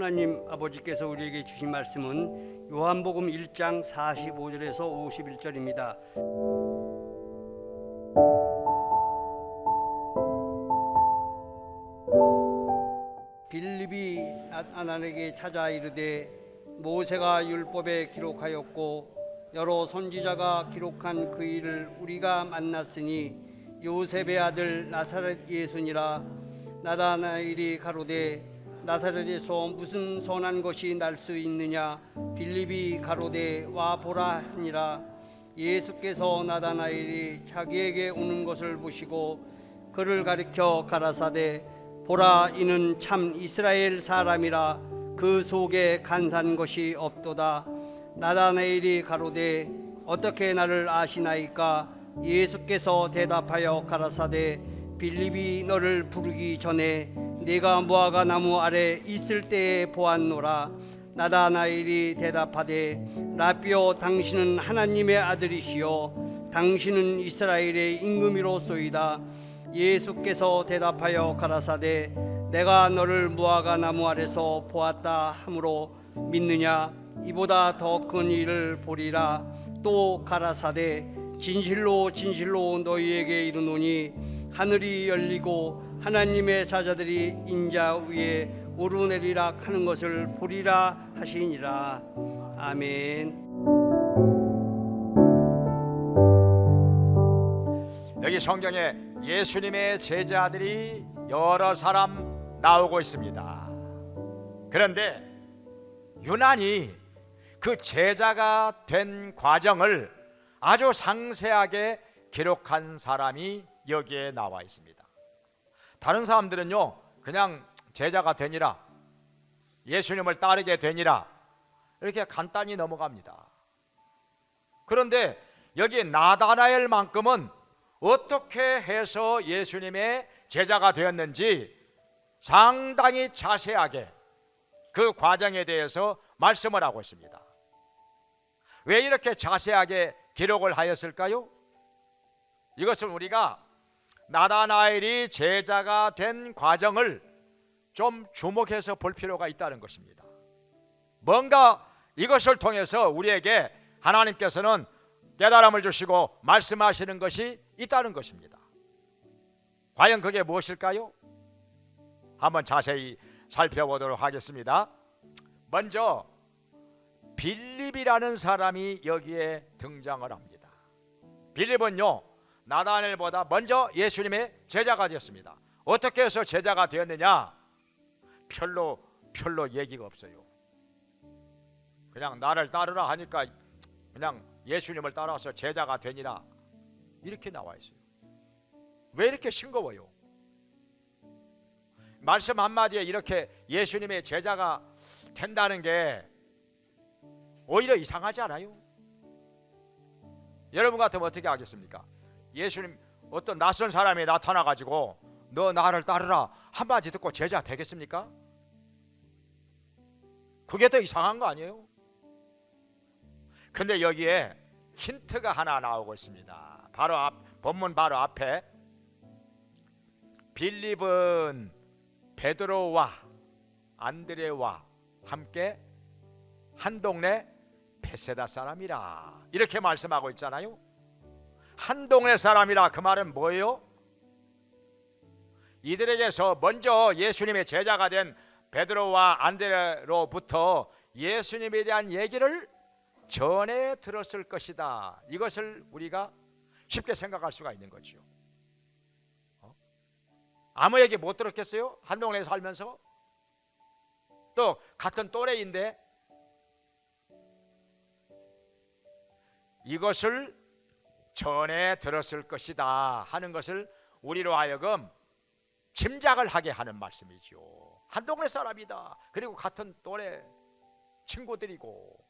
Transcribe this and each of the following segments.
하나님 아버지께서 우리에게 주신 말씀은 요한복음 1장 45절에서 51절입니다. 빌립이 나단에게 찾아 이르되 모세가 율법에 기록하였고 여러 선지자가 기록한 그 일을 우리가 만났으니 요셉의 아들 나사렛 예수니라. 나다나엘이 가로되 나사렛에서 무슨 선한 것이 날 수 있느냐. 빌립이 가로되 와 보라 하니라. 예수께서 나다나엘이 자기에게 오는 것을 보시고 그를 가리켜 가라사대 보라 이는 참 이스라엘 사람이라 그 속에 간사한 것이 없도다. 나다나엘이 가로되 어떻게 나를 아시나이까. 예수께서 대답하여 가라사대 빌립이 너를 부르기 전에 네가 무화과 나무 아래 있을 때에 보았노라. 나다나엘이 대답하되 라비오 당신은 하나님의 아들이시요 당신은 이스라엘의 임금이로소이다. 예수께서 대답하여 가라사대 내가 너를 무화과 나무 아래서 보았다 하므로 믿느냐. 이보다 더 큰 일을 보리라. 또 가라사대 진실로 진실로 너희에게 이르노니 하늘이 열리고 하나님의 사자들이 인자 위에 오르내리라 하는 것을 보리라 하시니라. 아멘. 여기 성경에 예수님의 제자들이 여러 사람 나오고 있습니다. 그런데 유난히 그 제자가 된 과정을 아주 상세하게 기록한 사람이 여기에 나와 있습니다. 다른 사람들은요 그냥 제자가 되니라, 예수님을 따르게 되니라 이렇게 간단히 넘어갑니다. 그런데 여기 나다나엘만큼은 어떻게 해서 예수님의 제자가 되었는지 상당히 자세하게 그 과정에 대해서 말씀을 하고 있습니다. 왜 이렇게 자세하게 기록을 하였을까요? 이것은 우리가 나다나엘이 제자가 된 과정을 좀 주목해서 볼 필요가 있다는 것입니다. 뭔가 이것을 통해서 우리에게 하나님께서는 깨달음을 주시고 말씀하시는 것이 있다는 것입니다. 과연 그게 무엇일까요? 한번 자세히 살펴보도록 하겠습니다. 먼저 빌립이라는 사람이 여기에 등장을 합니다. 빌립은요 나다나엘보다 먼저 예수님의 제자가 되었습니다. 어떻게 해서 제자가 되었느냐? 별로 얘기가 없어요. 그냥 나를 따르라 하니까 그냥 예수님을 따라서 제자가 되니라 이렇게 나와 있어요. 왜 이렇게 싱거워요? 말씀 한마디에 이렇게 예수님의 제자가 된다는 게 오히려 이상하지 않아요? 여러분 같으면 어떻게 하겠습니까? 예수님 어떤 낯선 사람이 나타나가지고 너 나를 따르라 한마디 듣고 제자 되겠습니까? 그게 더 이상한 거 아니에요? 근데 여기에 힌트가 하나 나오고 있습니다. 본문 바로 앞에 빌립은 베드로와 안드레와 함께 한 동네 베세다 사람이라 이렇게 말씀하고 있잖아요. 한 동네 사람이라 그 말은 뭐예요? 이들에게서 먼저 예수님의 제자가 된 베드로와 안드레로부터 예수님에 대한 얘기를 전해 들었을 것이다. 이것을 우리가 쉽게 생각할 수가 있는 거죠. 아무 얘기 못 들었겠어요? 한 동네에 살면서 또 같은 또래인데 이것을 전해 들었을 것이다 하는 것을 우리로 하여금 짐작을 하게 하는 말씀이죠. 한 동네 사람이다. 그리고 같은 또래 친구들이고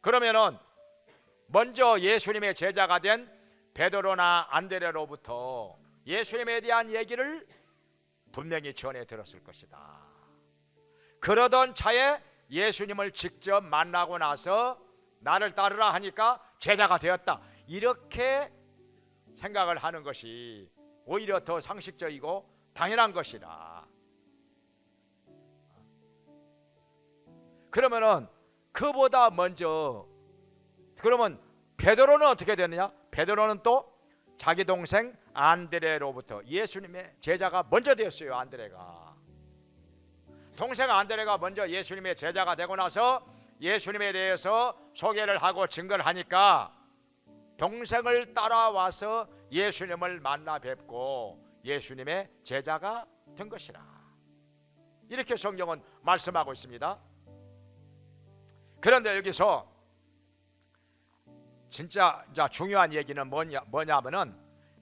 그러면은 먼저 예수님의 제자가 된 베드로나 안드레로부터 예수님에 대한 얘기를 분명히 전해 들었을 것이다. 그러던 차에 예수님을 직접 만나고 나서 나를 따르라 하니까 제자가 되었다. 이렇게 생각을 하는 것이 오히려 더 상식적이고 당연한 것이라. 그러면은 그보다 먼저, 그러면 베드로는 어떻게 됐느냐? 베드로는 또 자기 동생 안드레로부터 예수님의 제자가 먼저 되었어요. 안드레가, 동생 안드레가 먼저 예수님의 제자가 되고 나서 예수님에 대해서 소개를 하고 증거를 하니까 동생을 따라와서 예수님을 만나 뵙고 예수님의 제자가 된 것이라, 이렇게 성경은 말씀하고 있습니다. 그런데 여기서 진짜 중요한 얘기는 뭐냐면은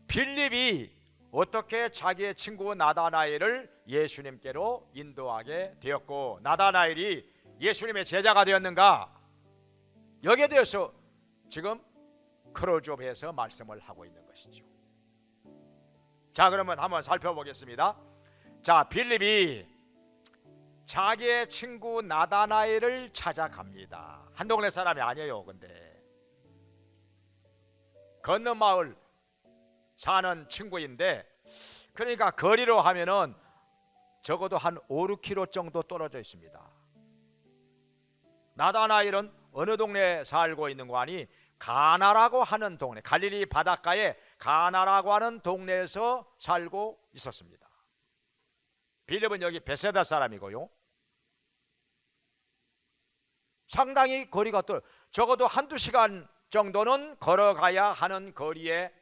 빌립이 어떻게 자기의 친구 나다나엘을 예수님께로 인도하게 되었고 나다나엘이 예수님의 제자가 되었는가, 여기에 대해서 지금 크로즈업해서 말씀을 하고 있는 것이죠. 자, 그러면 한번 살펴보겠습니다. 자, 빌립이 자기의 친구 나다나엘을 찾아갑니다. 한 동네 사람이 아니에요. 근데 건너 마을 사는 친구인데, 그러니까 거리로 하면은 적어도 한 5, 6km 정도 떨어져 있습니다. 나다나엘은 어느 동네에 살고 있는 거 아니? 가나라고 하는 동네, 갈릴리 바닷가에 가나라고 하는 동네에서 살고 있었습니다. 빌립은 여기 베세다 사람이고요. 상당히 거리가 적어도 한두 시간 정도는 걸어가야 하는 거리에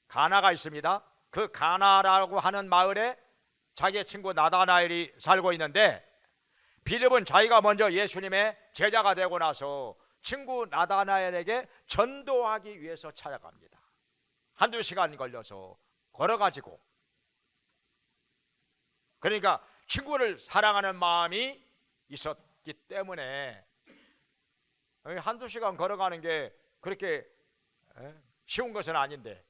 가나가 있습니다. 그 가나라고 하는 마을에 자기의 친구 나다나엘이 살고 있는데, 빌립은 자기가 먼저 예수님의 제자가 되고 나서 친구 나다나엘에게 전도하기 위해서 찾아갑니다. 한두 시간 걸려서 걸어가지고, 그러니까 친구를 사랑하는 마음이 있었기 때문에, 한두 시간 걸어가는 게 그렇게 쉬운 것은 아닌데,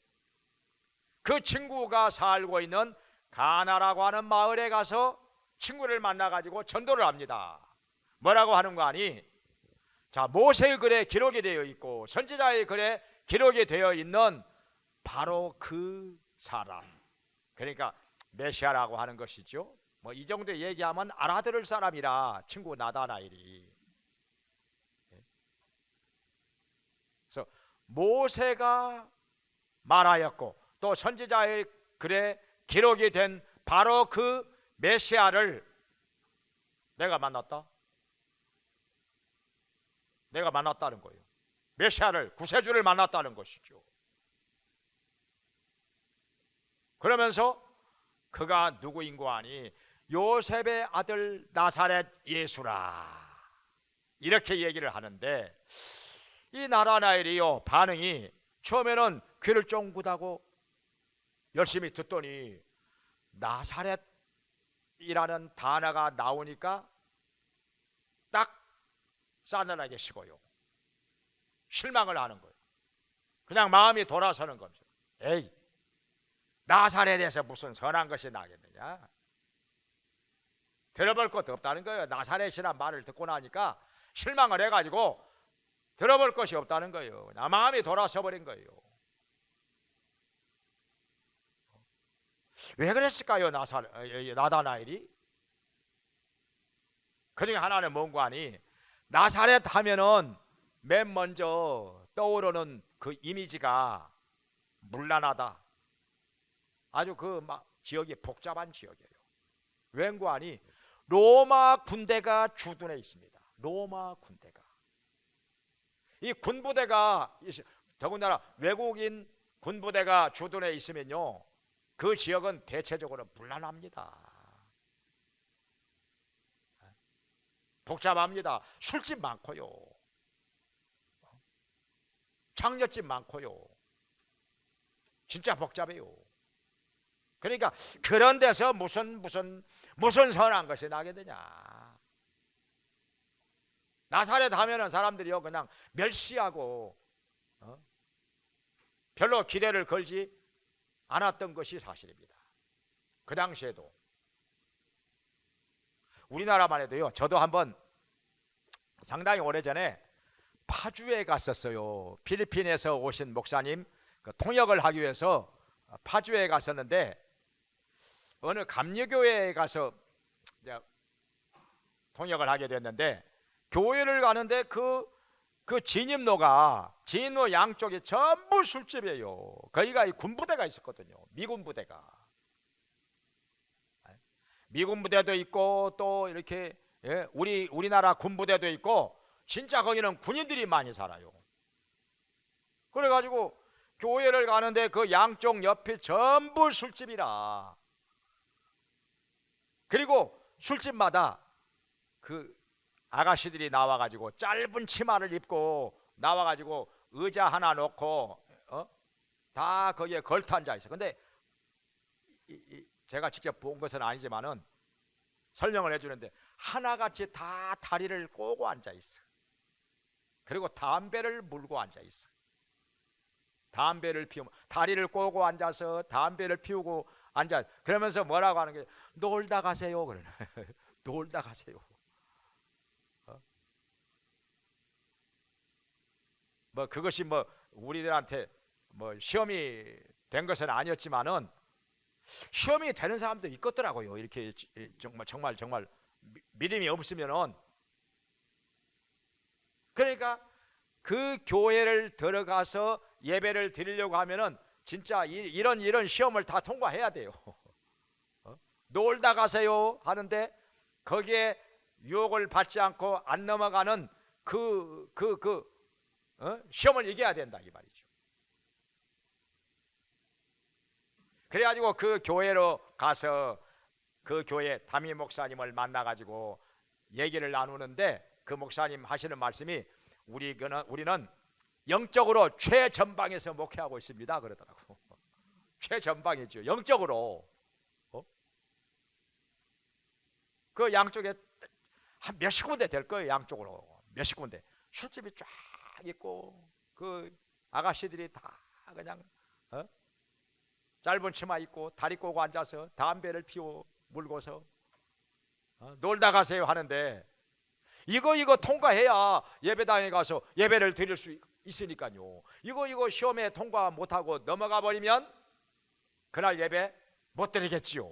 그 친구가 살고 있는 가나라고 하는 마을에 가서 친구를 만나가지고 전도를 합니다. 뭐라고 하는 거 아니? 자, 모세의 글에 기록이 되어 있고 선지자의 글에 기록이 되어 있는 바로 그 사람, 그러니까 메시아라고 하는 것이죠. 뭐 이 정도 얘기하면 알아들을 사람이라 친구 나다나엘이. 그래서 모세가 말하였고 또 선지자의 글에 기록이 된 바로 그 메시아를 내가 만났다. 내가 만났다는 거예요. 메시아를, 구세주를 만났다는 것이죠. 그러면서 그가 누구인 거 아니? 요셉의 아들 나사렛 예수라, 이렇게 얘기를 하는데, 이 나다나엘이요, 반응이 처음에는 귀를 쫑긋하고 열심히 듣더니 나사렛이라는 단어가 나오니까 딱 싸늘하게 식어요. 실망을 하는 거예요. 그냥 마음이 돌아서는 겁니다. 에이, 나사렛에서 무슨 선한 것이 나겠느냐? 들어볼 것도 없다는 거예요. 나사렛이란 말을 듣고 나니까 실망을 해가지고 들어볼 것이 없다는 거예요. 그냥 마음이 돌아서 버린 거예요. 왜 그랬을까요? 나다나엘이? 그중에 하나는 뭔가 하니, 나사렛 하면은 맨 먼저 떠오르는 그 이미지가 문란하다, 아주 그 지역이 복잡한 지역이에요. 왠고 하니 로마 군대가 주둔해 있습니다. 로마 군대가, 이 군부대가, 더군다나 외국인 군부대가 주둔해 있으면요, 그 지역은 대체적으로 문란합니다. 복잡합니다. 술집 많고요, 장녀집 많고요, 진짜 복잡해요. 그러니까 그런 데서 무슨 선한 것이 나게 되냐? 나사렛 하면은 사람들이요 그냥 멸시하고 별로 기대를 걸지 않았던 것이 사실입니다. 그 당시에도. 우리나라만 해도요, 저도 한번 상당히 오래전에 파주에 갔었어요. 필리핀에서 오신 목사님 그 통역을 하기 위해서 파주에 갔었는데, 어느 감리교회에 가서 이제 통역을 하게 됐는데, 교회를 가는데 그 진입로 양쪽에 전부 술집이에요. 거기가 이 군부대가 있었거든요. 미군 부대가. 미군 부대도 있고 또 이렇게 우리나라 군부대도 있고 진짜 거기는 군인들이 많이 살아요. 그래가지고 교회를 가는데 그 양쪽 옆이 전부 술집이라. 그리고 술집마다 그 아가씨들이 나와가지고 짧은 치마를 입고 나와가지고 의자 하나 놓고 다 거기에 걸터 앉아 있어. 근데 제가 직접 본 것은 아니지만은 설명을 해주는데 하나같이 다 다리를 꼬고 앉아 있어. 그리고 담배를 물고 앉아 있어. 담배를 피우면 다리를 꼬고 앉아서 담배를 피우고 앉아. 그러면서 뭐라고 하는 게 놀다 가세요. 그러네. 놀다 가세요. 뭐 그것이 뭐 우리들한테 뭐 시험이 된 것은 아니었지만은 시험이 되는 사람도 있겠더라고요. 이렇게 정말 믿음이 없으면은. 그러니까 그 교회를 들어가서 예배를 드리려고 하면은 진짜 이런 시험을 다 통과해야 돼요. 놀다 가세요 하는데 거기에 유혹을 받지 않고 안 넘어가는 시험을 이겨야 된다 이 말이죠. 그래가지고 그 교회로 가서 그 교회 담임 목사님을 만나가지고 얘기를 나누는데 그 목사님 하시는 말씀이 우리는 영적으로 최전방에서 목회하고 있습니다 그러더라고. 최전방이죠. 영적으로. 그 양쪽에 한 몇십 군데 될 거예요. 양쪽으로 몇십 군데 술집이 쫙 있고 그 아가씨들이 다 그냥 짧은 치마 입고 다리 꼬고 앉아서 담배를 피워 물고서 놀다 가세요 하는데 이거 통과해야 예배당에 가서 예배를 드릴 수 있으니까요. 이거 시험에 통과 못하고 넘어가 버리면 그날 예배 못 드리겠지요.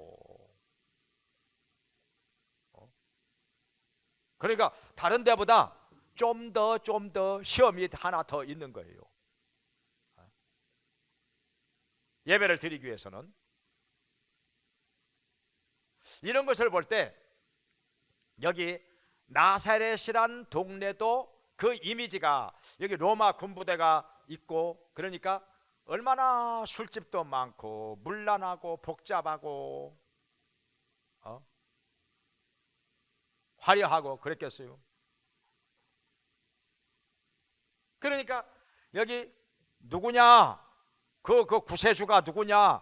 그러니까 다른 데보다 좀 더 시험이 하나 더 있는 거예요. 예배를 드리기 위해서는. 이런 것을 볼 때 여기 나사렛이란 동네도 그 이미지가 여기 로마 군부대가 있고 그러니까 얼마나 술집도 많고 문란하고 복잡하고 화려하고 그랬겠어요. 그러니까 여기 누구냐? 그 구세주가 누구냐?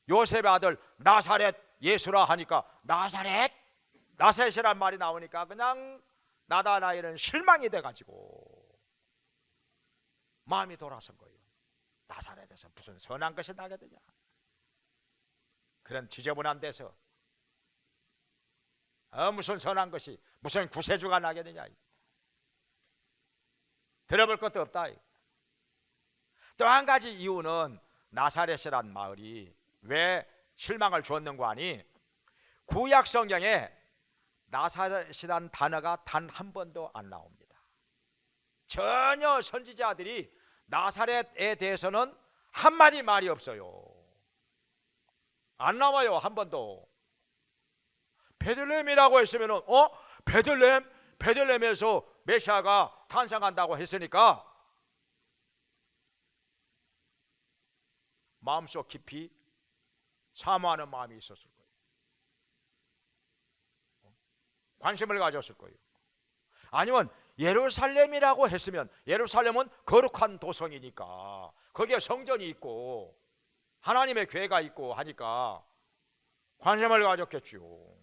요셉의 아들 나사렛 예수라 하니까 나사렛이란 말이 나오니까 그냥 나다나엘은 실망이 돼가지고 마음이 돌아선 거예요. 나사렛에서 무슨 선한 것이 나겠느냐? 그런 지저분한 데서 무슨 선한 것이 무슨 구세주가 나겠느냐? 들어볼 것도 없다. 또 한 가지 이유는 나사렛이란 마을이 왜 실망을 주었는가 하니 구약 성경에 나사렛이란 단어가 단 한 번도 안 나옵니다. 전혀 선지자들이 나사렛에 대해서는 한마디 말이 없어요. 안 나와요. 한 번도. 베들레헴이라고 했으면 베들레헴에서 메시아가 탄생한다고 했으니까 마음속 깊이 사모하는 마음이 있었을 거예요. 관심을 가졌을 거예요. 아니면 예루살렘이라고 했으면 예루살렘은 거룩한 도성이니까 거기에 성전이 있고 하나님의 교회가 있고 하니까 관심을 가졌겠죠.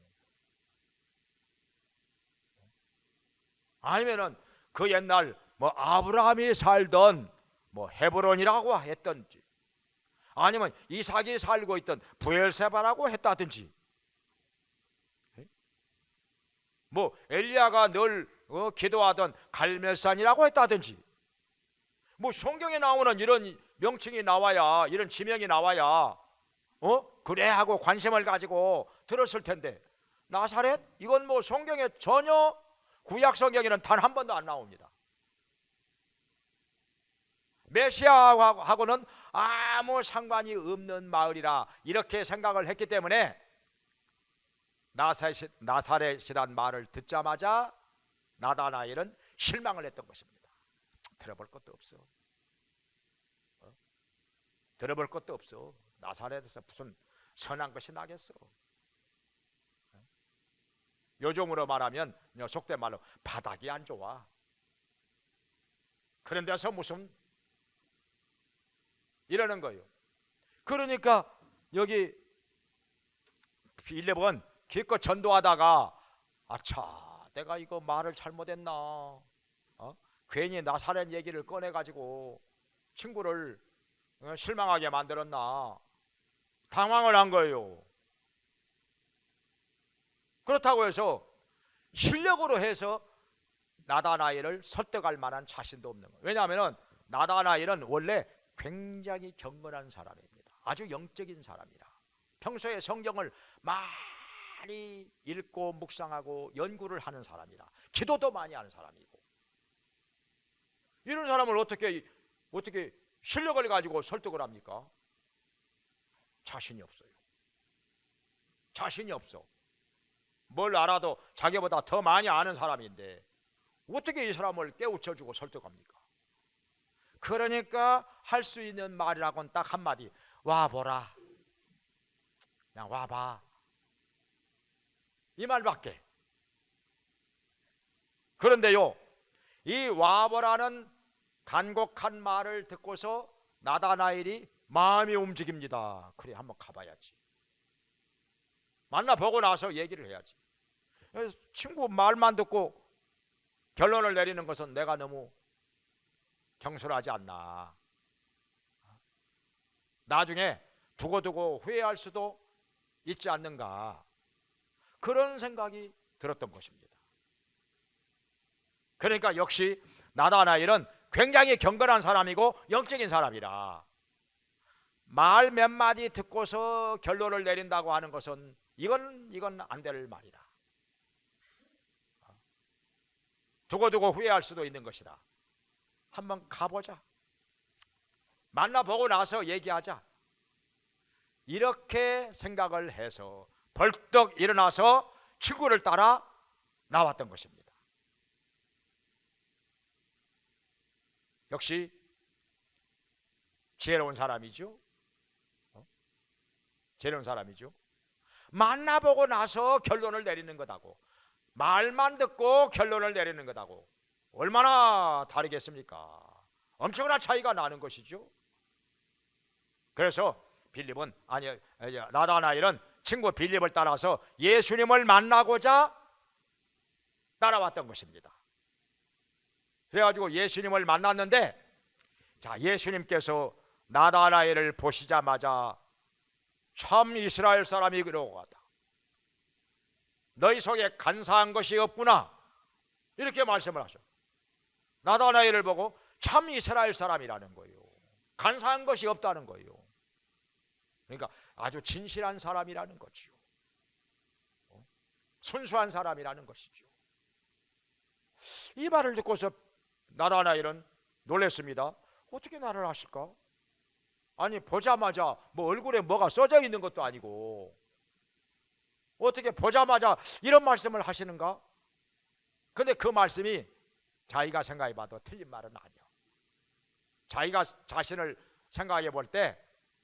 아니면은 그 옛날 뭐 아브라함이 살던 뭐 헤브론이라고 했던지 아니면 이삭이 살고 있던 부엘세바라고 했다든지 뭐 엘리야가 늘 기도하던 갈멜산이라고 했다든지 뭐 성경에 나오는 이런 명칭이 나와야 이런 지명이 나와야 그래 하고 관심을 가지고 들었을 텐데 나사렛 이건 뭐 성경에 전혀 구약 성경에는 단 한 번도 안 나옵니다. 메시아하고는 아무 상관이 없는 마을이라 이렇게 생각을 했기 때문에 나사렛이란 말을 듣자마자 나다나엘은 실망을 했던 것입니다. 들어볼 것도 없어. 들어볼 것도 없어. 나사렛에서 무슨 선한 것이 나겠어. 요즘으로 말하면 속된 말로 바닥이 안 좋아. 그런 데서 무슨 이러는 거예요. 그러니까 여기 빌립은 기껏 전도하다가 아차 내가 이거 말을 잘못했나, 괜히 나사렛 얘기를 꺼내가지고 친구를 실망하게 만들었나 당황을 한 거예요. 그렇다고 해서 실력으로 해서 나다나엘을 설득할 만한 자신도 없는 거예요. 왜냐하면 나다나엘은 원래 굉장히 경건한 사람입니다. 아주 영적인 사람이라 평소에 성경을 많이 읽고 묵상하고 연구를 하는 사람이라 기도도 많이 하는 사람이고, 이런 사람을 어떻게 실력을 가지고 설득을 합니까? 자신이 없어요. 자신이 없어. 뭘 알아도 자기보다 더 많이 아는 사람인데 어떻게 이 사람을 깨우쳐주고 설득합니까? 그러니까 할 수 있는 말이라고는 딱 한마디, 와보라, 그냥 와봐, 이 말밖에. 그런데요, 이 와보라는 간곡한 말을 듣고서 나다나엘이 마음이 움직입니다. 그래, 한번 가봐야지. 만나보고 나서 얘기를 해야지. 친구 말만 듣고 결론을 내리는 것은 내가 너무 경솔하지 않나. 나중에 두고두고 후회할 수도 있지 않는가, 그런 생각이 들었던 것입니다. 그러니까 역시 나다나엘은 굉장히 경건한 사람이고 영적인 사람이라 말 몇 마디 듣고서 결론을 내린다고 하는 것은 이건 안 될 말이라. 두고두고 후회할 수도 있는 것이라 한번 가보자, 만나보고 나서 얘기하자, 이렇게 생각을 해서 벌떡 일어나서 친구를 따라 나왔던 것입니다. 역시 지혜로운 사람이죠. 지혜로운 사람이죠. 만나보고 나서 결론을 내리는 것하고 말만 듣고 결론을 내리는 것하고 얼마나 다르겠습니까? 엄청난 차이가 나는 것이죠. 그래서 나다나엘은 친구 빌립을 따라서 예수님을 만나고자 따라왔던 것입니다. 그래가지고 예수님을 만났는데, 자, 예수님께서 나다나엘을 보시자마자 참 이스라엘 사람이 그러고 갔다, 너희 속에 간사한 것이 없구나, 이렇게 말씀을 하셔. 나다나엘을 보고 참 이스라엘 사람이라는 거예요. 간사한 것이 없다는 거예요. 그러니까 아주 진실한 사람이라는 거지요. 순수한 사람이라는 것이죠. 이 말을 듣고서 나다나엘은 놀랐습니다. 어떻게 나를 아실까? 아니, 보자마자 뭐 얼굴에 뭐가 써져 있는 것도 아니고 어떻게 보자마자 이런 말씀을 하시는가? 근데 그 말씀이 자기가 생각해봐도 틀린 말은 아니야. 자기가 자신을 생각해 볼 때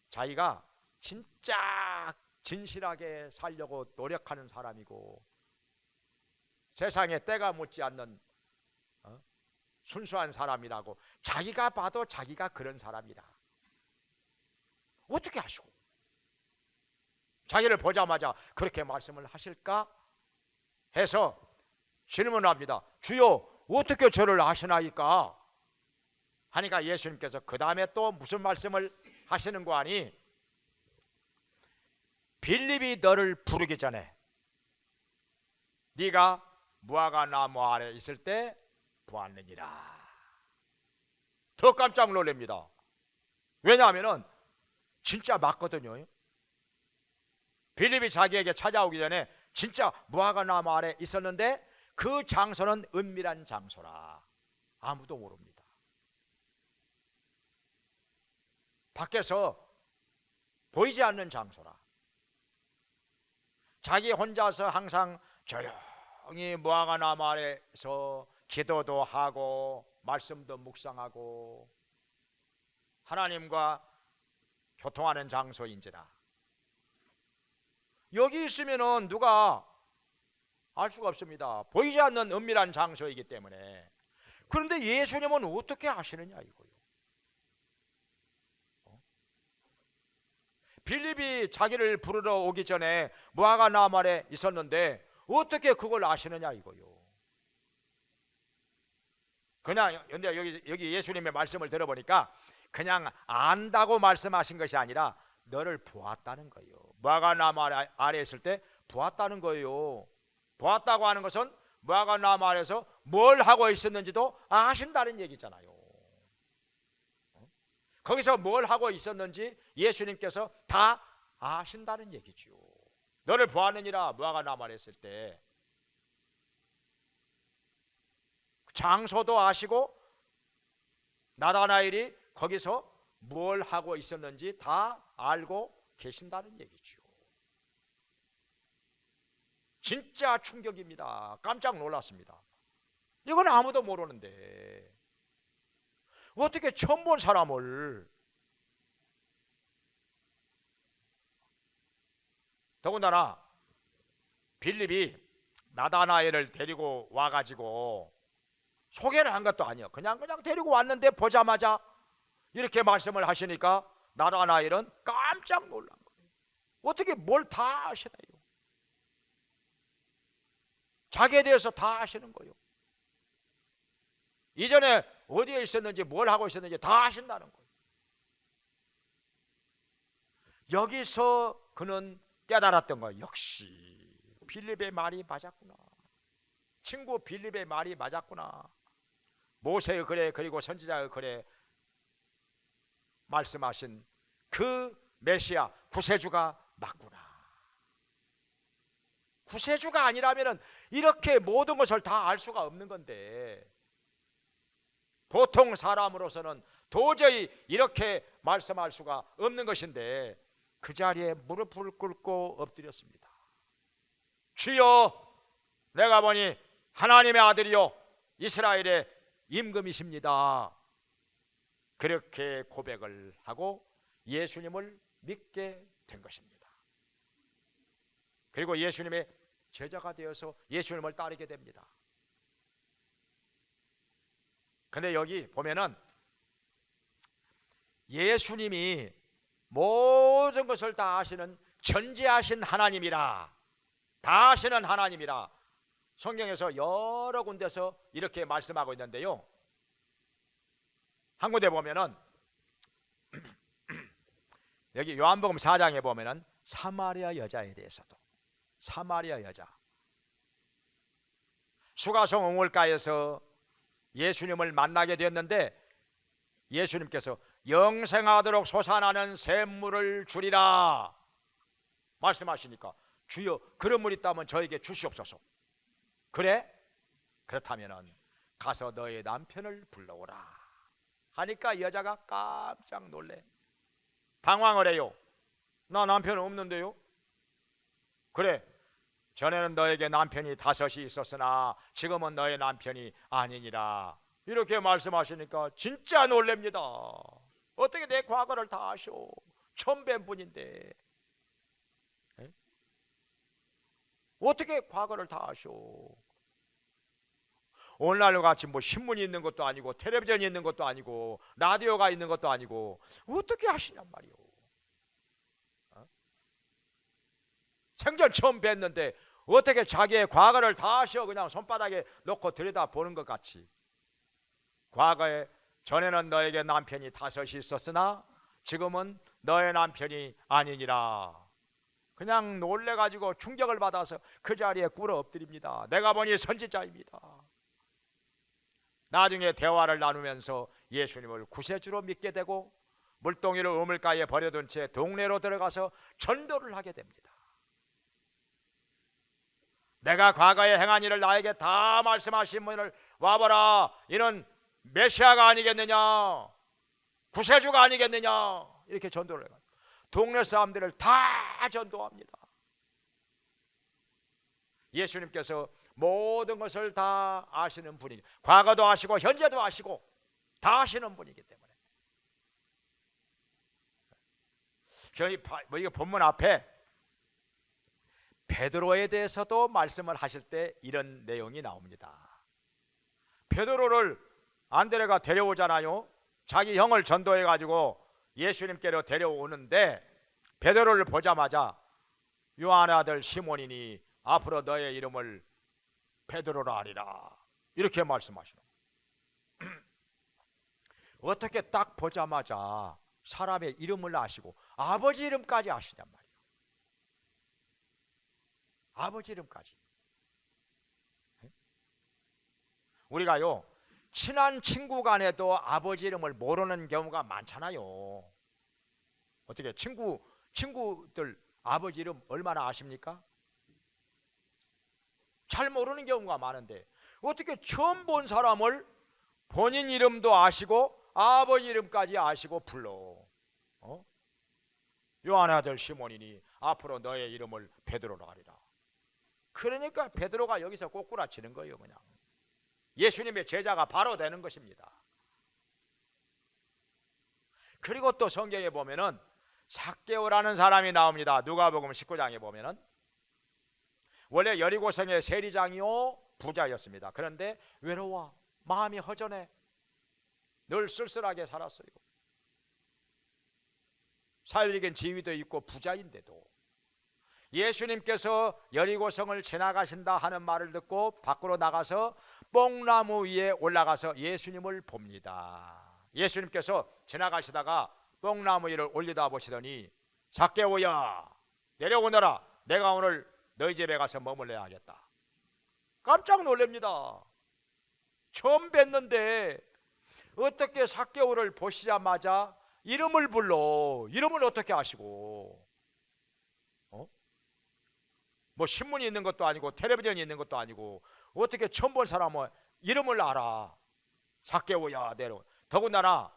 자기가 진짜 진실하게 살려고 노력하는 사람이고 세상에 때가 묻지 않는 순수한 사람이라고 자기가 봐도 자기가 그런 사람이라 어떻게 하시고 자기를 보자마자 그렇게 말씀을 하실까 해서 질문을 합니다. 주여, 어떻게 저를 아시나이까? 하니까 예수님께서 그 다음에 또 무슨 말씀을 하시는 거 아니? 빌립이 너를 부르기 전에 네가 무화과 나무 아래 있을 때 보았느니라. 더 깜짝 놀랍니다. 왜냐하면 진짜 맞거든요. 빌립이 자기에게 찾아오기 전에 진짜 무화과 나무 아래 있었는데 그 장소는 은밀한 장소라 아무도 모릅니다. 밖에서 보이지 않는 장소라. 자기 혼자서 항상 조용히 무화과나무 아래서 기도도 하고 말씀도 묵상하고 하나님과 교통하는 장소인지라. 여기 있으면은 누가 알 수가 없습니다. 보이지 않는 은밀한 장소이기 때문에. 그런데 예수님은 어떻게 아시느냐 이거요. 빌립이 자기를 부르러 오기 전에 무화과나무 아래 있었는데 어떻게 그걸 아시느냐 이거요. 그냥 근데 여기 예수님의 말씀을 들어보니까 그냥 안다고 말씀하신 것이 아니라 너를 보았다는 거예요. 무화과나무 아래 있을 때 보았다는 거예요. 보았다고 하는 것은 무화과나무 아래에서 뭘 하고 있었는지도 아신다는 얘기잖아요. 거기서 뭘 하고 있었는지 예수님께서 다 아신다는 얘기죠. 너를 보았느니라. 무화과나무 아래 있을 때 장소도 아시고 나다나엘이 거기서 뭘 하고 있었는지 다 알고 계신다는 얘기죠. 진짜 충격입니다. 깜짝 놀랐습니다. 이건 아무도 모르는데 어떻게 처음 본 사람을, 더군다나 빌립이 나다나엘을 데리고 와가지고 소개를 한 것도 아니에요. 그냥 데리고 왔는데 보자마자 이렇게 말씀을 하시니까 나다나엘은 깜짝 놀란 거예요. 어떻게 뭘 다 아시나요? 자기에 대해서 다 아시는 거예요. 이전에 어디에 있었는지 뭘 하고 있었는지 다 아신다는 거예요. 여기서 그는 깨달았던 거예요. 역시 빌립의 말이 맞았구나. 친구 빌립의 말이 맞았구나. 모세의 글에 그리고 선지자의 글에 말씀하신 그 메시아 구세주가 맞구나. 구세주가 아니라면 이렇게 모든 것을 다 알 수가 없는 건데 보통 사람으로서는 도저히 이렇게 말씀할 수가 없는 것인데 그 자리에 무릎을 꿇고 엎드렸습니다. 주여, 내가 보니 하나님의 아들이요 이스라엘의 임금이십니다. 그렇게 고백을 하고 예수님을 믿게 된 것입니다. 그리고 예수님의 제자가 되어서 예수님을 따르게 됩니다. 근데 여기 보면은 예수님이 모든 것을 다 아시는 전지하신 하나님이라, 다 아시는 하나님이라 성경에서 여러 군데서 이렇게 말씀하고 있는데요. 한 군데 보면은 여기 요한복음 4장에 보면은 사마리아 여자에 대해서도, 사마리아 여자 수가성 우물가에서 예수님을 만나게 되었는데 예수님께서 영생하도록 솟아나는 샘물을 주리라 말씀하시니까 주여 그런 물 있다면 저에게 주시옵소서. 그래? 그렇다면 가서 너의 남편을 불러오라 하니까 여자가 깜짝 놀래 당황을 해요. 나 남편 없는데요? 그래, 전에는 너에게 남편이 5이 있었으나 지금은 너의 남편이 아니니라 이렇게 말씀하시니까 진짜 놀랍니다. 어떻게 내 과거를 다 아셔? 처음 뵌 분인데 에? 어떻게 과거를 다 아셔? 오늘날과 같이 뭐 신문이 있는 것도 아니고 텔레비전이 있는 것도 아니고 라디오가 있는 것도 아니고 어떻게 아시냔 말이오. 생전 처음 뵀는데 어떻게 자기의 과거를 다 아셔? 그냥 손바닥에 놓고 들여다보는 것 같이. 과거에 전에는 너에게 남편이 5이 있었으나 지금은 너의 남편이 아니니라. 그냥 놀래가지고 충격을 받아서 그 자리에 꿇어 엎드립니다. 내가 보니 선지자입니다. 나중에 대화를 나누면서 예수님을 구세주로 믿게 되고 물동이를 우물가에 버려둔 채 동네로 들어가서 전도를 하게 됩니다. 내가 과거에 행한 일을 나에게 다 말씀하신 분을 와보라. 이는 메시아가 아니겠느냐, 구세주가 아니겠느냐, 이렇게 전도를 해요. 동네 사람들을 다 전도합니다. 예수님께서 모든 것을 다 아시는 분이기, 과거도 아시고 현재도 아시고 다 아시는 분이기 때문에 이 본문 앞에 베드로에 대해서도 말씀을 하실 때 이런 내용이 나옵니다. 베드로를 안드레가 데려오잖아요. 자기 형을 전도해 가지고 예수님께로 데려오는데 베드로를 보자마자 요한의 아들 시몬이니 앞으로 너의 이름을 베드로라 하리라, 이렇게 말씀하시는 거예요. 어떻게 딱 보자마자 사람의 이름을 아시고 아버지 이름까지 아시냔 말이에요. 아버지 이름까지. 우리가요, 친한 친구 간에도 아버지 이름을 모르는 경우가 많잖아요. 어떻게 친구들 아버지 이름 얼마나 아십니까? 잘 모르는 경우가 많은데 어떻게 처음 본 사람을 본인 이름도 아시고 아버지 이름까지 아시고 불러? 요한의 아들 시몬이니 앞으로 너의 이름을 베드로라 하리라. 그러니까 베드로가 여기서 꼬꾸라치는 거예요. 그냥 예수님의 제자가 바로 되는 것입니다. 그리고 또 성경에 보면은 삭개오라는 사람이 나옵니다. 누가복음 19장에 보면은 원래 여리고성의 세리장이요 부자였습니다. 그런데 외로워, 마음이 허전해, 늘 쓸쓸하게 살았어요. 사회적인 지위도 있고 부자인데도 예수님께서 여리고성을 지나가신다 하는 말을 듣고 밖으로 나가서 뽕나무 위에 올라가서 예수님을 봅니다. 예수님께서 지나가시다가 뽕나무 위를 올리다 보시더니 삭개오야 내려오너라, 내가 오늘 너희 집에 가서 머물러야 하겠다. 깜짝 놀랍니다. 처음 뵀는데 어떻게 삭개오를 보시자마자 이름을 불러? 이름을 어떻게 아시고? 뭐 신문이 있는 것도 아니고 텔레비전이 있는 것도 아니고 어떻게 처음 본 사람은 이름을 알아? 삭개오야 내려. 더군다나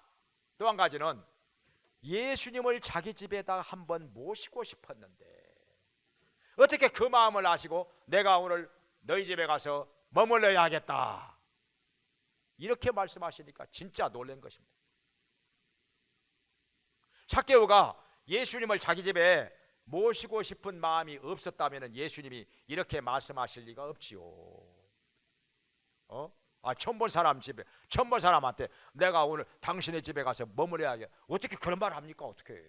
또 한 가지는 예수님을 자기 집에다 한번 모시고 싶었는데 어떻게 그 마음을 아시고 내가 오늘 너희 집에 가서 머물러야 하겠다, 이렇게 말씀하시니까 진짜 놀란 것입니다. 삭개오가 예수님을 자기 집에 모시고 싶은 마음이 없었다면 예수님이 이렇게 말씀하실 리가 없지요. 처음 본 사람 집에, 처음 본 사람한테 내가 오늘 당신의 집에 가서 머물러야겠다, 어떻게 그런 말 합니까? 어떻게?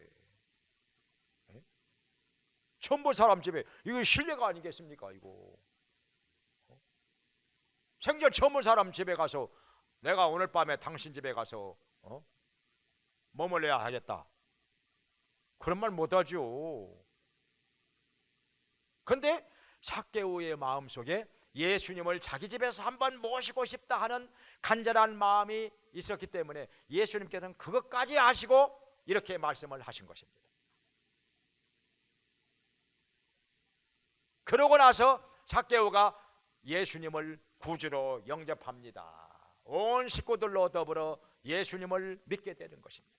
처음 본 사람 집에 이거 신뢰가 아니겠습니까? 이거 생전 처음 본 사람 집에 가서 내가 오늘 밤에 당신 집에 가서 머물러야 하겠다, 그런 말 못하죠. 그런데 삭개오의 마음속에 예수님을 자기 집에서 한번 모시고 싶다 하는 간절한 마음이 있었기 때문에 예수님께서는 그것까지 아시고 이렇게 말씀을 하신 것입니다. 그러고 나서 삭개오가 예수님을 구주로 영접합니다. 온 식구들로 더불어 예수님을 믿게 되는 것입니다.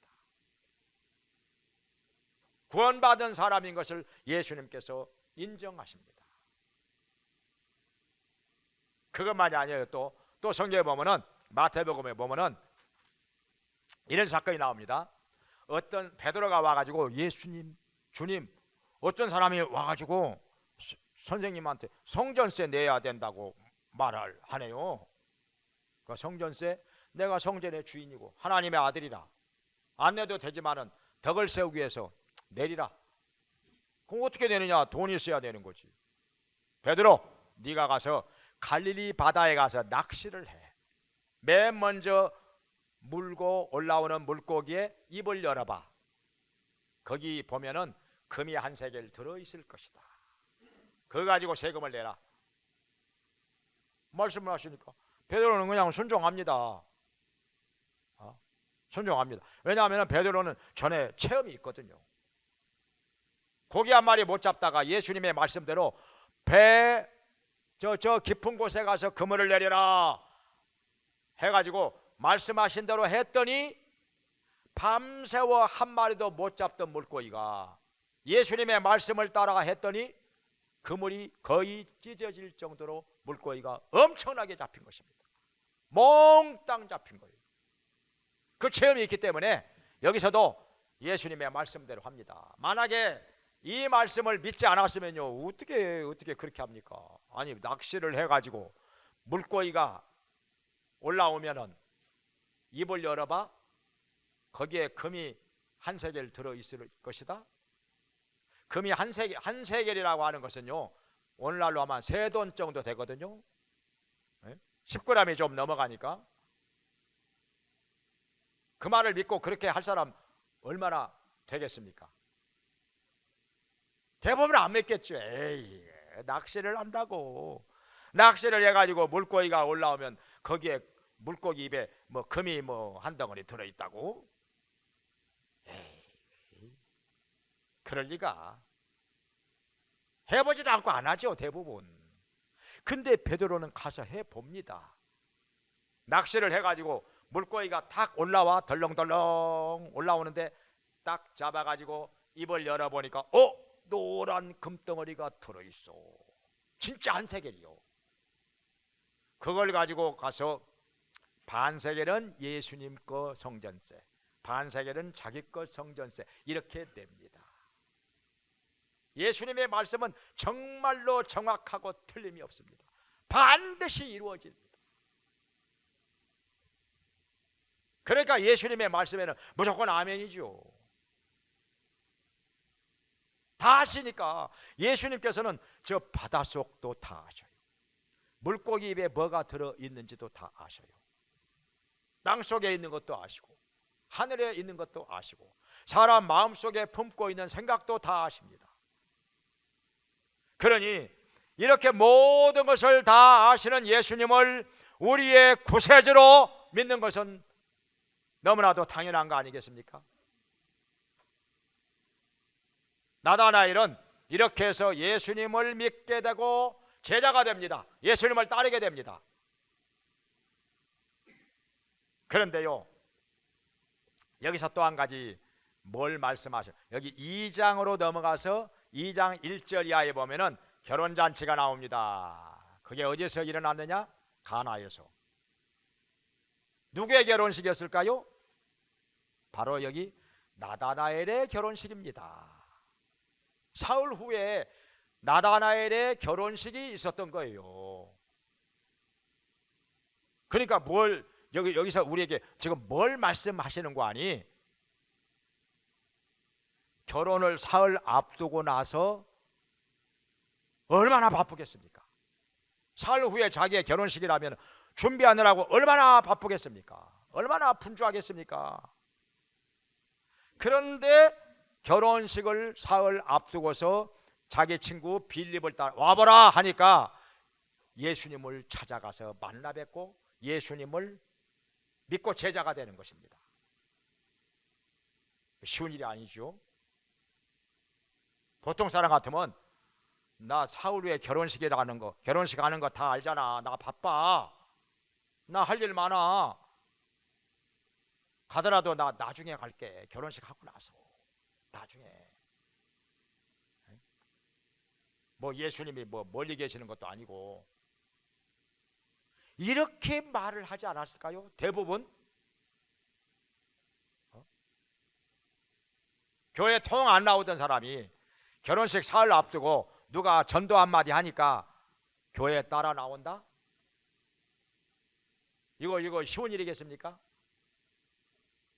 구원받은 사람인 것을 예수님께서 인정하십니다. 그것만이 아니에요. 또 성경에 보면은, 마태복음에 보면은 이런 사건이 나옵니다. 어떤 베드로가 와가지고 예수님, 주님, 어떤 사람이 와가지고 선생님한테 성전세 내야 된다고 말을 하네요. 그 성전세, 내가 성전의 주인이고 하나님의 아들이라 안 내도 되지만은 덕을 세우기 위해서 내리라. 그럼 어떻게 되느냐? 돈이 있어야 되는 거지. 베드로, 네가 가서 갈릴리 바다에 가서 낚시를 해. 맨 먼저 물고 올라오는 물고기에 입을 열어봐. 거기 보면은 금이 한 세겔 들어있을 것이다. 그거 가지고 세금을 내라. 말씀을 하시니까 베드로는 그냥 순종합니다. 순종합니다. 왜냐하면 베드로는 전에 체험이 있거든요. 고기 한 마리 못 잡다가 예수님의 말씀대로 배 저 깊은 곳에 가서 그물을 내려라 해가지고 말씀하신 대로 했더니 밤새워 한 마리도 못 잡던 물고기가 예수님의 말씀을 따라가 했더니 그물이 거의 찢어질 정도로 물고기가 엄청나게 잡힌 것입니다. 몽땅 잡힌 거예요. 그 체험이 있기 때문에 여기서도 예수님의 말씀대로 합니다. 만약에 이 말씀을 믿지 않았으면요, 어떻게 그렇게 합니까? 아니, 낚시를 해가지고 물고기가 올라오면은 입을 열어봐, 거기에 금이 한 세겔 들어있을 것이다. 금이 한 세겔이라고 하는 것은요, 오늘날로 하면 3돈 정도 되거든요. 10g이 좀 넘어가니까. 그 말을 믿고 그렇게 할 사람 얼마나 되겠습니까? 대부분 안 믿겠죠. 에이, 낚시를 한다고. 낚시를 해가지고 물고기가 올라오면 거기에 물고기 입에 뭐 금이 뭐 한 덩어리 들어있다고? 에이, 그럴 리가. 해보지도 않고 안 하죠, 대부분. 근데 베드로는 가서 해봅니다. 낚시를 해가지고 물고기가 탁 올라와, 덜렁덜렁 올라오는데 딱 잡아가지고 입을 열어보니까 노란 금덩어리가 들어있어. 진짜 한 세겔이요. 그걸 가지고 가서 반 세겔은 예수님 거 성전세, 반 세겔은 자기 거 성전세, 이렇게 냅니다. 예수님의 말씀은 정말로 정확하고 틀림이 없습니다. 반드시 이루어집니다. 그러니까 예수님의 말씀에는 무조건 아멘이죠. 다 아시니까. 예수님께서는 저 바닷속도 다 아셔요. 물고기 입에 뭐가 들어있는지도 다 아셔요. 땅속에 있는 것도 아시고 하늘에 있는 것도 아시고 사람 마음속에 품고 있는 생각도 다 아십니다. 그러니 이렇게 모든 것을 다 아시는 예수님을 우리의 구세주로 믿는 것은 너무나도 당연한 거 아니겠습니까? 나다나엘은 이렇게 해서 예수님을 믿게 되고 제자가 됩니다. 예수님을 따르게 됩니다. 그런데요, 여기서 또 한 가지 뭘 말씀하셔? 여기 2장으로 넘어가서 2장 1절 이하에 보면은 결혼잔치가 나옵니다. 그게 어디서 일어났느냐? 가나에서. 누구의 결혼식이었을까요? 바로 여기 나다나엘의 결혼식입니다. 사흘 후에 나다나엘의 결혼식이 있었던 거예요. 그러니까 여기서 우리에게 지금 뭘 말씀하시는 거 아니? 결혼을 사흘 앞두고 나서 얼마나 바쁘겠습니까? 사흘 후에 자기의 결혼식이라면 준비하느라고 얼마나 바쁘겠습니까? 얼마나 분주하겠습니까? 그런데 결혼식을 사흘 앞두고서 자기 친구 빌립을 따라 와보라 하니까 예수님을 찾아가서 만나 뵙고 예수님을 믿고 제자가 되는 것입니다. 쉬운 일이 아니죠. 보통 사람 같으면 나 사흘 후에 결혼식이라는 거, 결혼식 하는 거 다 알잖아. 나 바빠. 나 할 일 많아. 가더라도 나 나중에 갈게. 결혼식 하고 나서 나중에. 뭐 예수님이 뭐 멀리 계시는 것도 아니고 이렇게 말을 하지 않았을까요? 대부분 교회 통 안 나오던 사람이 결혼식 사흘 앞두고 누가 전도 한마디 하니까 교회에 따라 나온다? 이거 쉬운 일이겠습니까?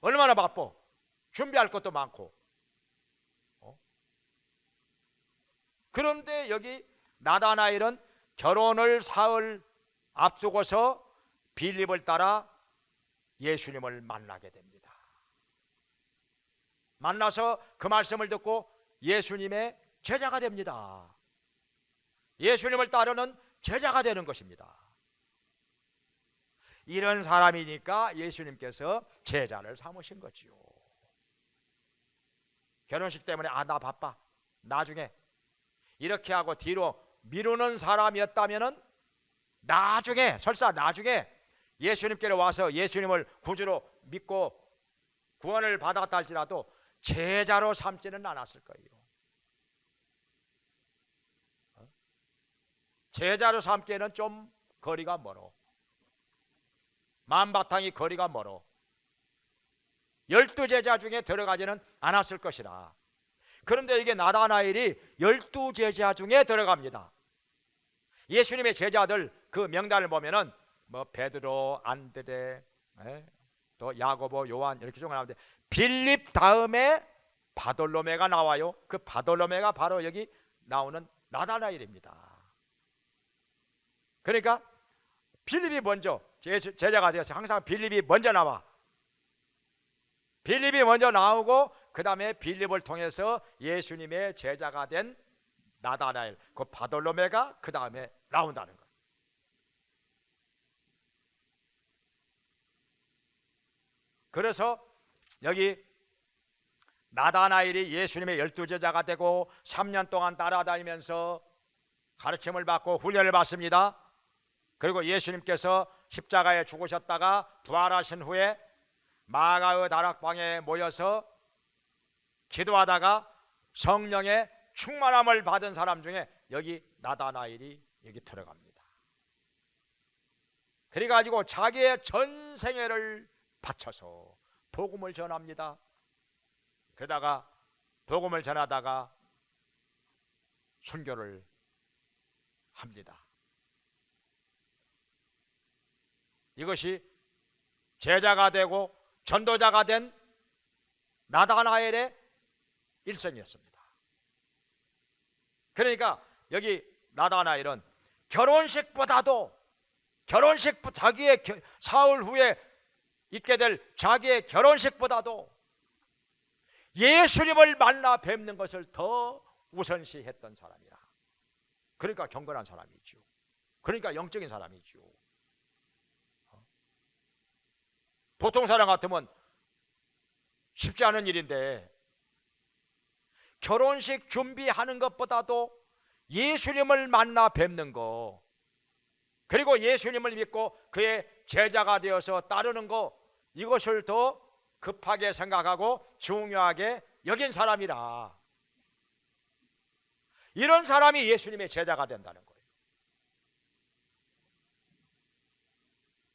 얼마나 바빠. 준비할 것도 많고. 그런데 여기 나다나엘은 결혼을 사흘 앞두고서 빌립을 따라 예수님을 만나게 됩니다. 만나서 그 말씀을 듣고 예수님의 제자가 됩니다. 예수님을 따르는 제자가 되는 것입니다. 이런 사람이니까 예수님께서 제자를 삼으신 거지요. 결혼식 때문에 나 바빠. 나중에 이렇게 하고 뒤로 미루는 사람이었다면은 나중에 설사 나중에 예수님께로 와서 예수님을 구주로 믿고 구원을 받았다 할지라도 제자로 삼지는 않았을 거예요. 제자로 삼기에는 좀 거리가 멀어. 만바탕이 거리가 멀어. 12제자 중에 들어가지는 않았을 것이라. 그런데 이게 나다나엘이 12제자 중에 들어갑니다. 예수님의 제자들 그 명단을 보면은 뭐 베드로, 안드레, 또 야고보, 요한 이렇게 쭉 나오는데 빌립 다음에 바돌로메가 나와요. 그 바돌로메가 바로 여기 나오는 나다나엘입니다. 그러니까 빌립이 먼저 제자가 되어서 항상 빌립이 먼저 나와. 빌립이 먼저 나오고 그 다음에 빌립을 통해서 예수님의 제자가 된 나다나엘, 그 바돌로메가 그 다음에 나온다는 거예요. 그래서 여기 나다나엘이 예수님의 12제자가 되고 3년 동안 따라다니면서 가르침을 받고 훈련을 받습니다. 그리고 예수님께서 십자가에 죽으셨다가 부활하신 후에 마가의 다락방에 모여서 기도하다가 성령의 충만함을 받은 사람 중에 여기 나다나엘이 여기 들어갑니다. 그래가지고 자기의 전 생애를 바쳐서 복음을 전합니다. 그러다가 복음을 전하다가 순교를 합니다. 이것이 제자가 되고 전도자가 된 나다나엘의 일생이었습니다. 그러니까 여기 나다나엘은 자기의 사흘 후에 있게 될 자기의 결혼식보다도 예수님을 만나 뵙는 것을 더 우선시했던 사람이라. 그러니까 경건한 사람이죠. 그러니까 영적인 사람이죠. 보통 사람 같으면 쉽지 않은 일인데 결혼식 준비하는 것보다도 예수님을 만나 뵙는 거, 그리고 예수님을 믿고 그의 제자가 되어서 따르는 거, 이것을 더 급하게 생각하고 중요하게 여긴 사람이라. 이런 사람이 예수님의 제자가 된다는 거예요.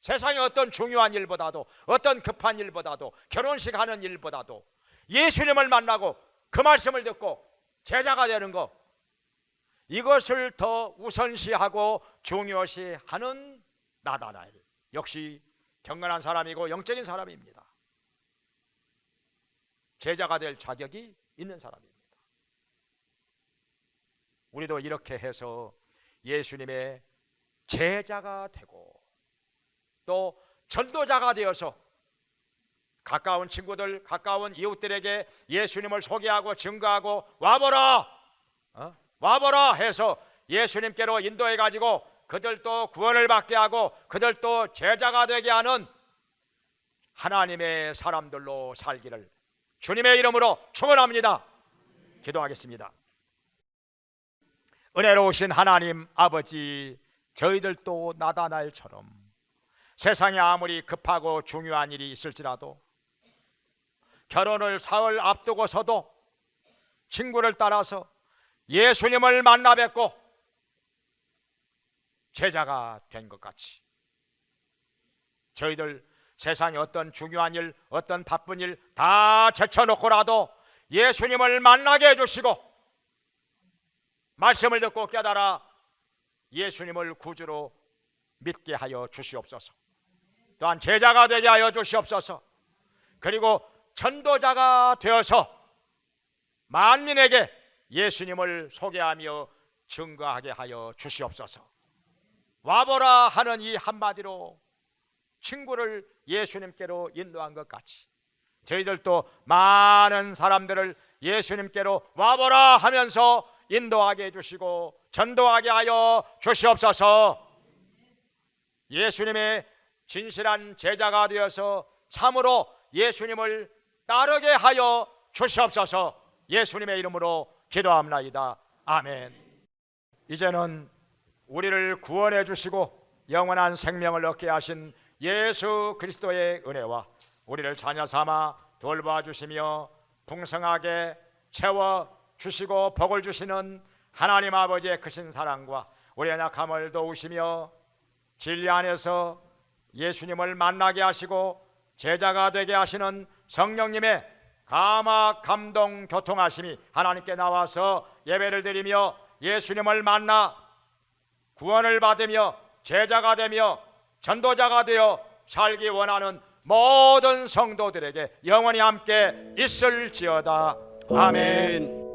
세상의 어떤 중요한 일보다도, 어떤 급한 일보다도, 결혼식 하는 일보다도 예수님을 만나고 그 말씀을 듣고 제자가 되는 것, 이것을 더 우선시하고 중요시하는 나다나엘, 역시 경건한 사람이고 영적인 사람입니다. 제자가 될 자격이 있는 사람입니다. 우리도 이렇게 해서 예수님의 제자가 되고 또 전도자가 되어서 가까운 친구들, 가까운 이웃들에게 예수님을 소개하고 증거하고 와보라 해서 예수님께로 인도해 가지고 그들도 구원을 받게 하고 그들도 제자가 되게 하는 하나님의 사람들로 살기를 주님의 이름으로 축원합니다. 기도하겠습니다. 은혜로우신 하나님 아버지, 저희들도 나다나엘처럼 세상에 아무리 급하고 중요한 일이 있을지라도 결혼을 사흘 앞두고서도 친구를 따라서 예수님을 만나 뵙고 제자가 된 것 같이 저희들 세상에 어떤 중요한 일, 어떤 바쁜 일 다 제쳐놓고라도 예수님을 만나게 해주시고 말씀을 듣고 깨달아 예수님을 구주로 믿게 하여 주시옵소서. 또한 제자가 되게 하여 주시옵소서. 그리고 전도자가 되어서 만민에게 예수님을 소개하며 증거하게 하여 주시옵소서. 와보라 하는 이 한마디로 친구를 예수님께로 인도한 것 같이 저희들도 많은 사람들을 예수님께로 와보라 하면서 인도하게 해주시고 전도하게 하여 주시옵소서. 예수님의 진실한 제자가 되어서 참으로 예수님을 따르게 하여 주시옵소서. 예수님의 이름으로 기도합나이다. 아멘. 이제는 우리를 구원해 주시고 영원한 생명을 얻게 하신 예수 그리스도의 은혜와 우리를 자녀 삼아 돌봐주시며 풍성하게 채워주시고 복을 주시는 하나님 아버지의 크신 사랑과 우리의 약함을 도우시며 진리 안에서 예수님을 만나게 하시고 제자가 되게 하시는 성령님의 감화 감동 교통하심이 하나님께 나와서 예배를 드리며 예수님을 만나 구원을 받으며 제자가 되며 전도자가 되어 살기 원하는 모든 성도들에게 영원히 함께 있을지어다. 아멘.